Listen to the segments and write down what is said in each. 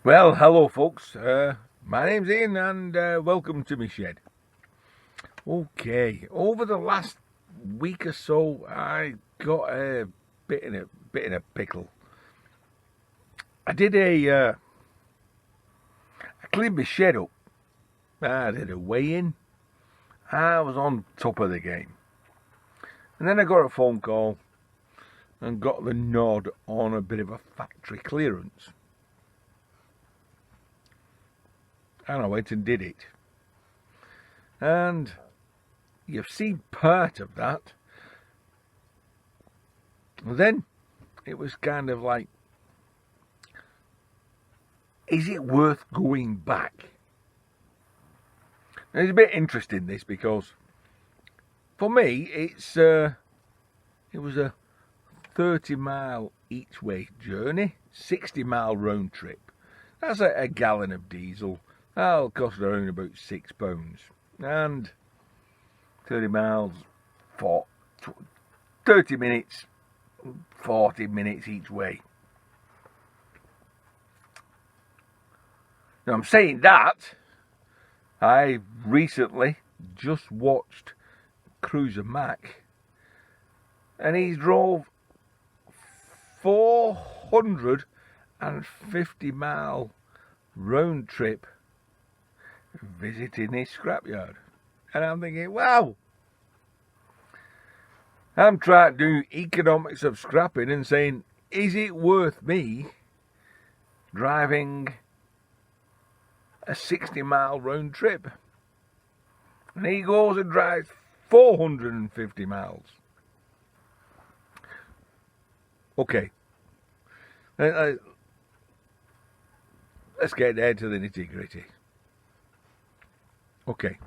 Well, hello folks, my name's Ian and welcome to my shed. Okay, over the last week or so I got a bit in a pickle. I did I cleaned my shed up, I did a weigh-in, I was on top of the game. And then I got a phone call and got the nod on a bit of a factory clearance. And I went and did it. And you've seen part of that. Then it was kind of like, is it worth going back? And it's a bit interesting this because for me it was a 30-mile each way journey, 60-mile round trip. That's a gallon of diesel. That'll cost around about £6, and 30 miles for 30 minutes, 40 minutes each way. Now I'm saying that, I recently just watched Cruiser Mac, and he drove 450-mile round trip visiting his scrapyard. And I'm thinking, wow, I'm trying to do economics of scrapping and saying, is it worth me driving a 60-mile round trip? And he goes and drives 450 miles. Okay, let's get down to the nitty-gritty. Okay.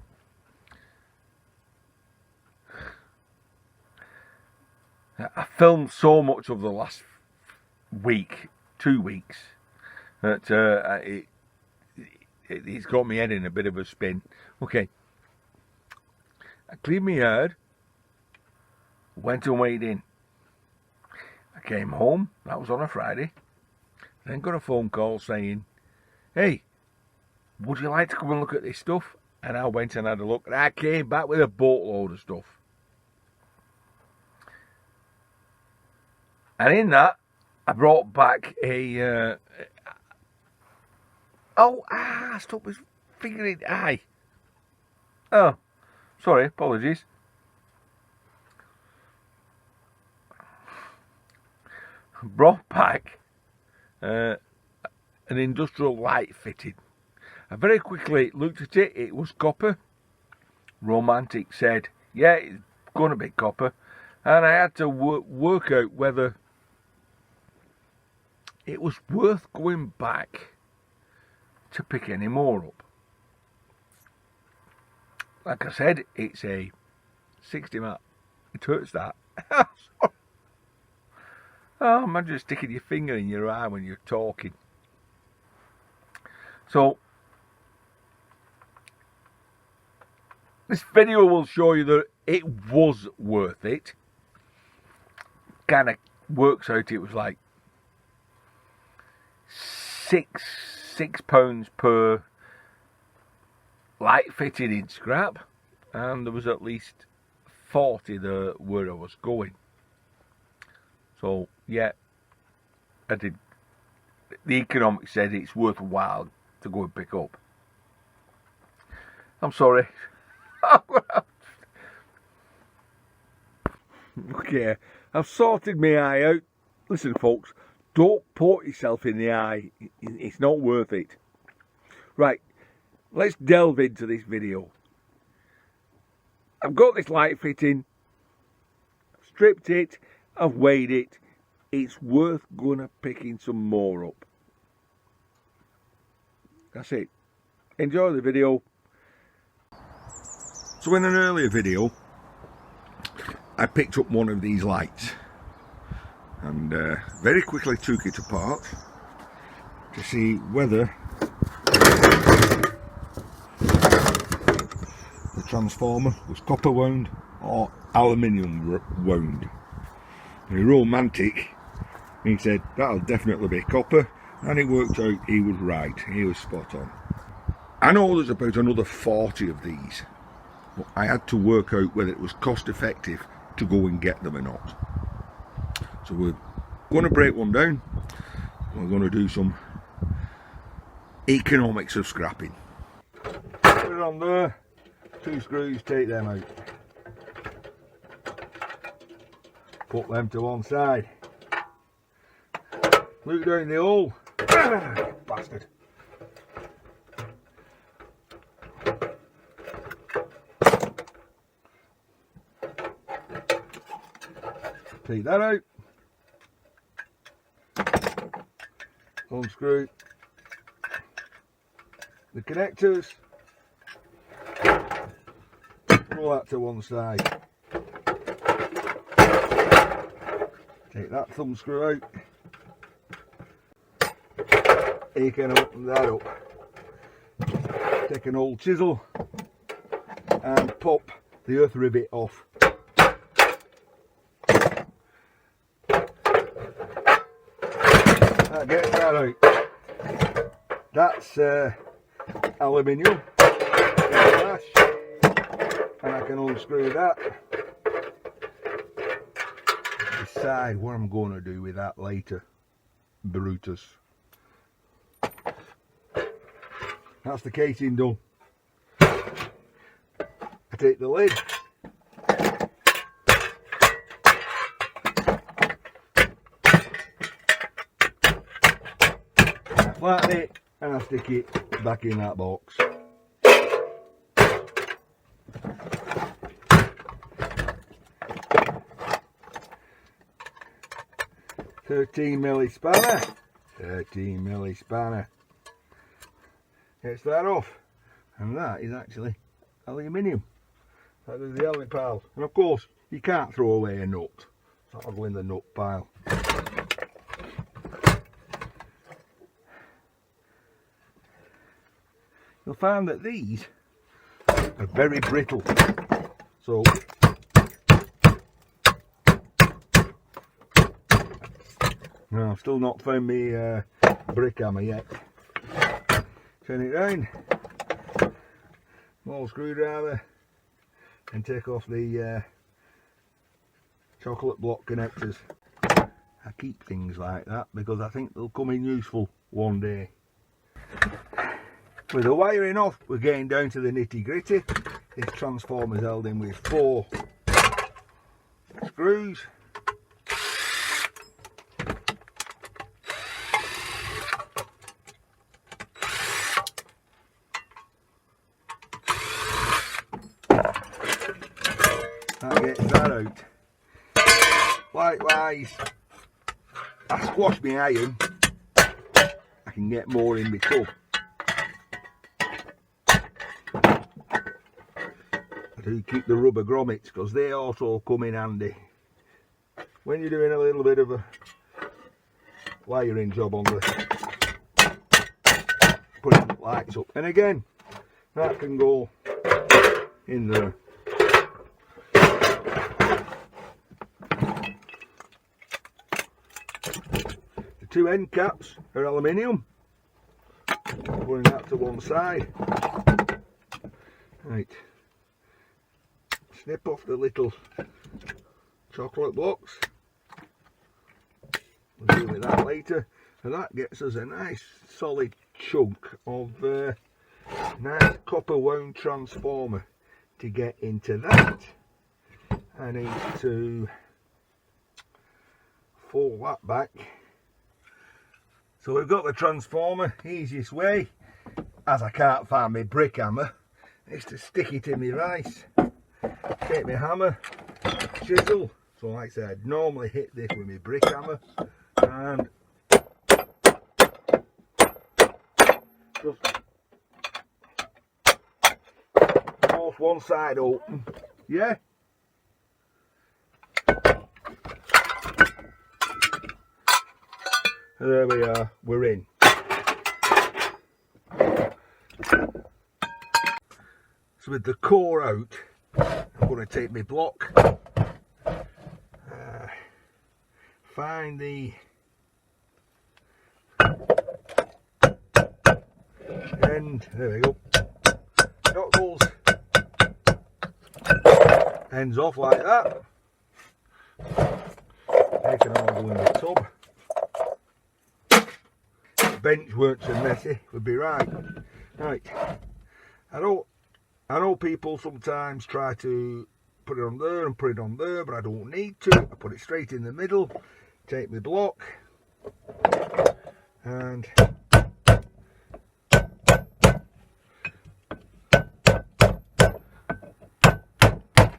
I filmed so much of the last week, 2 weeks, that it's got me head in a bit of a spin. Okay. I cleaned my yard, went and weighed in. I came home, that was on a Friday, then got a phone call saying, hey, would you like to come and look at this stuff? And I went and had a look, and I came back with a boatload of stuff. And in that, I brought back a... stuck my finger in the eye. Oh, sorry, apologies. Brought back an industrial light fitting. I very quickly looked at it, it was copper. Romantic said, yeah, it's going to be copper. And I had to work out whether it was worth going back to pick any more up. Like I said, it's a 60 mile. It hurts that. Oh, imagine sticking your finger in your eye when you're talking. So, this video will show you that it was worth it. Kind of works out, it was like £6 per light fitted in scrap, and there was at least 40 there where I was going. So yeah, I did. The economics said it's worthwhile to go and pick up. I'm sorry. Okay, I've sorted my eye out. Listen folks, don't poke yourself in the eye, it's not worth it. Right, let's delve into this video. I've got this light fitting, I've stripped it, I've weighed it, it's worth going and picking some more up. That's it. Enjoy the video. So in an earlier video, I picked up one of these lights and very quickly took it apart to see whether the transformer was copper wound or aluminium wound. And Romantic, he said that'll definitely be copper, And it worked out, he was right, he was spot on. I know there's about another 40 of these, but I had to work out whether it was cost effective to go and get them or not. So we're going to break one down. We're going to do some economics of scrapping. Put it on there, 2 screws, take them out. Put them to one side. Look down the hole. Bastard. Take that out. Unscrew the connectors. Roll that to one side. Take that thumb screw out. You can open that up. Take an old chisel and pop the earth rivet off. That gets that out. That's aluminium. And I can unscrew that. Decide what I'm going to do with that later, Brutus. That's the casing done. I take the lid. I flatten it and I stick it back in that box. $13mm spanner. 13mm spanner. Gets that off, and that is actually aluminium. That is the aluminium pile, and of course you can't throw away a nut, so that'll go in the nut pile. You'll find that these are very brittle, so no, I've still not found me brick hammer yet. Turn it round, small screwdriver, and take off the chocolate block connectors. I keep things like that because I think they'll come in useful one day. With the wiring off, we're getting down to the nitty gritty. This transformer is held in with 4 screws. That gets that out. Likewise, I squash my iron, I can get more in my tub. I do keep the rubber grommets because they also come in handy when you're doing a little bit of a wiring job on the putting the lights up. And again, that can go in there. The 2 end caps are aluminium. Putting that to one side. Right. Snip off the little chocolate blocks. We'll deal with that later. And that gets us a nice solid chunk of nice copper wound transformer. To get into that, I need to fold that back. So we've got the transformer. Easiest way, as I can't find my brick hammer, is to stick it in my rice. Take my hammer, chisel. So like I said, I'd normally hit this with my brick hammer, and just force one side open. Yeah. There we are, we're in. So with the core out, I'm going to take my block, find the end, there we go, knuckles, ends off like that. They can all go in the tub. The bench weren't so messy, would be right. Right, I know people sometimes try to put it on there and put it on there, but I don't need to. I put it straight in the middle, take my block, and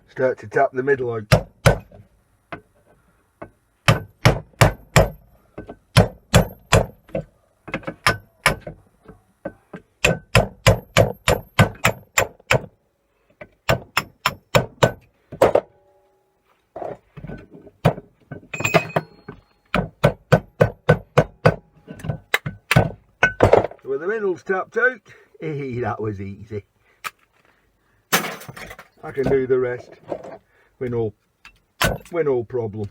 start to tap the middle out. With the middle's tapped out, that was easy. I can do the rest with no problem.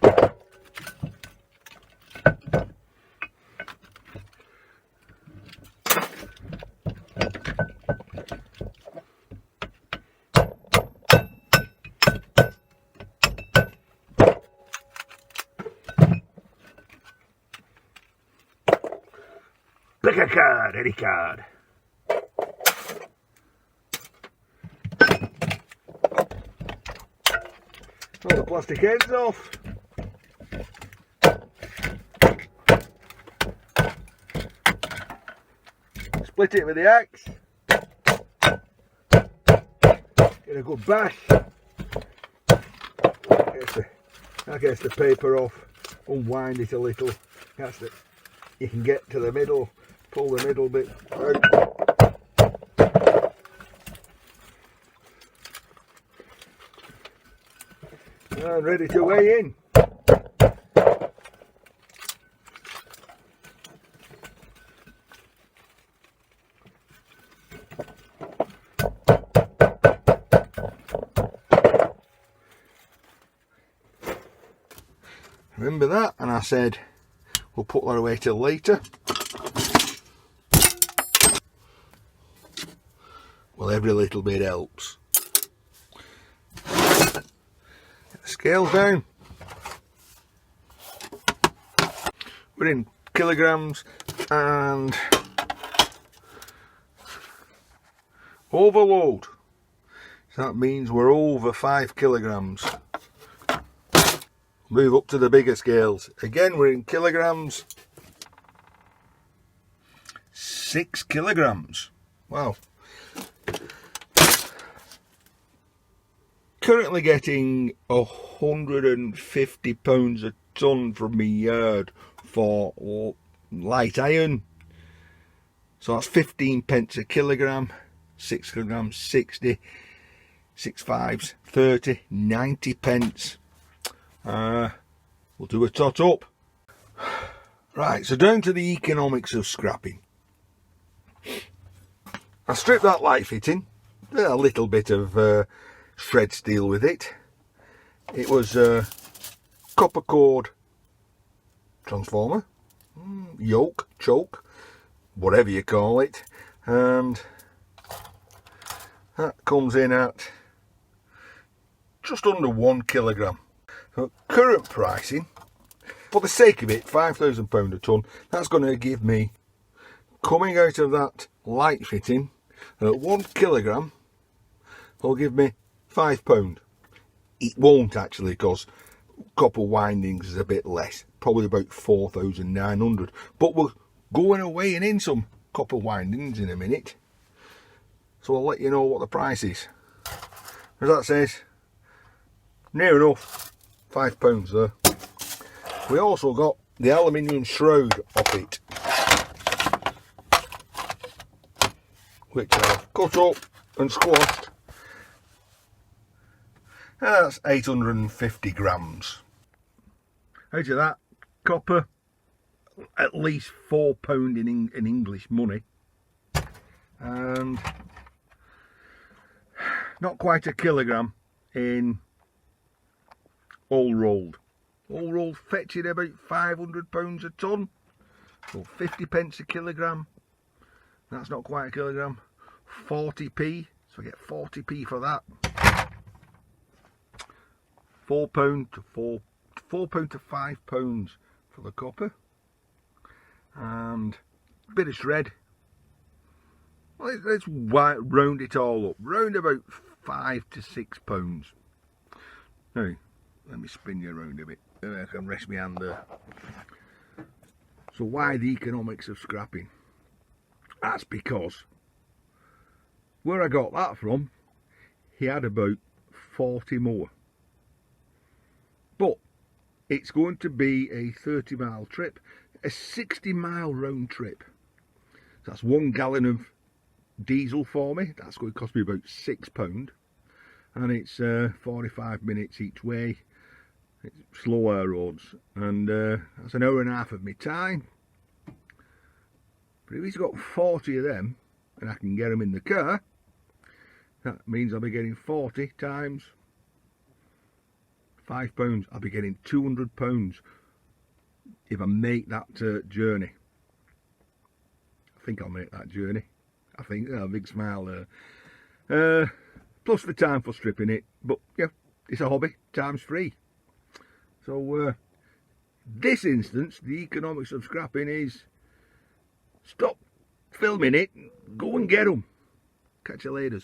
Pick a card, any card. All the plastic ends off. Split it with the axe. Get a good bash. That gets the paper off. Unwind it a little. You can get to the middle. Pull the middle bit out. And ready to weigh in. Remember that? And I said we'll put that away till later. Well, every little bit helps. Get the scales down. We're in kilograms and overload. So that means we're over 5 kilograms. Move up to the bigger scales. Again, we're in kilograms. 6 kilograms. Wow. Currently getting £150 a tonne from my yard for light iron. So that's 15 pence a kilogram. 6 kilograms, 60. 6 fives, 30, 90 pence. We'll do a tot up. Right, so down to the economics of scrapping. I stripped that light fitting, did a little bit of shred steel with it. It was a copper cord transformer, yoke, choke, whatever you call it, and that comes in at just under 1 kilogram. So current pricing, for the sake of it, £5,000 a tonne, that's going to give me, coming out of that light fitting, at 1 kilogram, will give me £5. It won't actually, because copper windings is a bit less, probably about 4,900. But we're going away and in some copper windings in a minute, so I'll let you know what the price is. As that says, near enough £5 there. We also got the aluminium shroud off it, which I've cut up and squashed. And that's 850 grams. Out of that, copper, at least £4 in English money. And not quite a kilogram in all rolled. All rolled fetching about £500 a tonne. So 50 pence a kilogram. That's not quite a kilogram. 40p, so I get 40p for that. £4 to £4 to £5 for the copper, and a bit of shred. Well, let's round it all up, round about £5 to £6. Now, let me spin you around a bit. I can rest my hand there. So why the economics of scrapping? That's because where I got that from, he had about 40 more. But it's going to be a 30-mile trip, a 60-mile round trip. So that's 1 gallon of diesel for me. That's going to cost me about £6. And it's 45 minutes each way. It's slow air roads, and that's an hour and a half of my time. But if he's got 40 of them, and I can get them in the car, that means I'll be getting 40 times £5. I'll be getting £200 if I make that journey. I think I'll make that journey. I think, a big smile there. Plus the time for stripping it, but yeah, it's a hobby, time's free. So this instance, the economics of scrapping is stop filming it, go and get them. Catch you later.